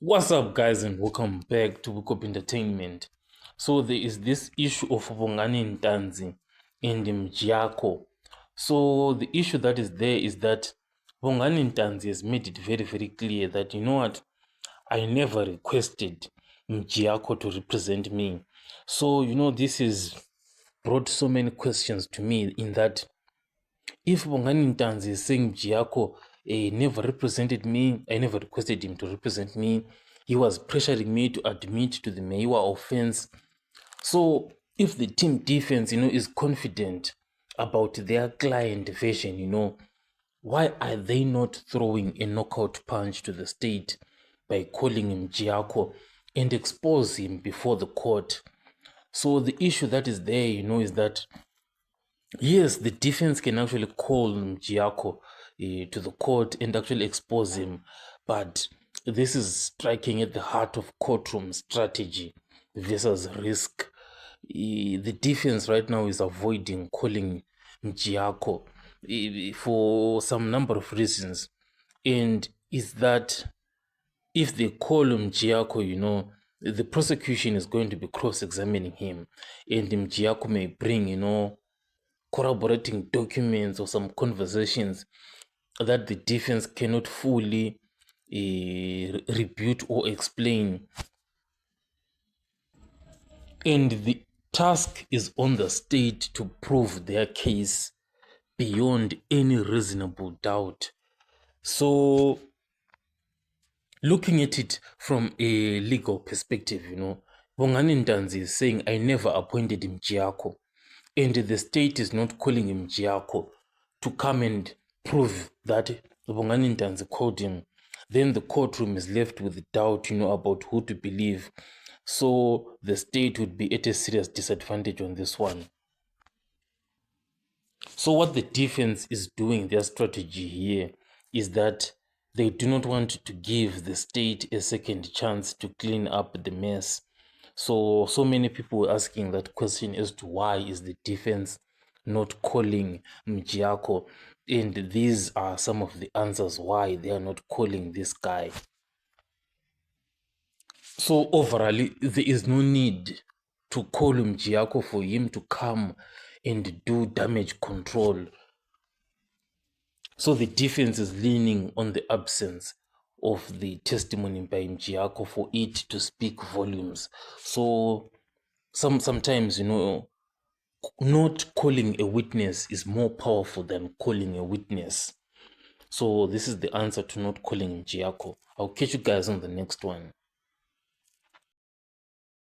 What's up, guys, and welcome back to Book Entertainment. So there is this issue of Bongani Ntanzi and Mjako. So the issue that is there is that Bongani Ntanzi has made it very, very clear that, you know what, I never requested Mjako to represent me. So, this has brought so many questions to me in that if Bongani Ntanzi is saying Mjako never represented me, I never requested him to represent me, he was pressuring me to admit to the Meiwa offense. So if the team defense, is confident about their client version, why are they not throwing a knockout punch to the state by calling him Giaco and expose him before the court? So the issue that is there, is that yes, the defense can actually call Giaco to the court and actually expose him, but this is striking at the heart of courtroom strategy versus risk. The defense right now is avoiding calling Giaco for some number of reasons, and is that if they call him Giaco, the prosecution is going to be cross-examining him, and Giaco may bring, corroborating documents or some conversations that the defense cannot fully rebut or explain. And the task is on the state to prove their case beyond any reasonable doubt. So, looking at it from a legal perspective, Bongani Ntanzi is saying, I never appointed him Giaco. And the state is not calling him Giaco to come and prove that Bongani Ntanzi called him. Then the courtroom is left with doubt, about who to believe. So the state would be at a serious disadvantage on this one. So what the defense is doing, their strategy here, is that they do not want to give the state a second chance to clean up the mess. So many people were asking that question as to why is the defense not calling Mjako, and these are some of the answers why they are not calling this guy. So overall, there is no need to call Mjako for him to come and do damage control. So the defense is leaning on the absence of the testimony by Mjako for it to speak volumes. So sometimes, not calling a witness is more powerful than calling a witness. So this is the answer to not calling Giaco. I'll catch you guys on the next one.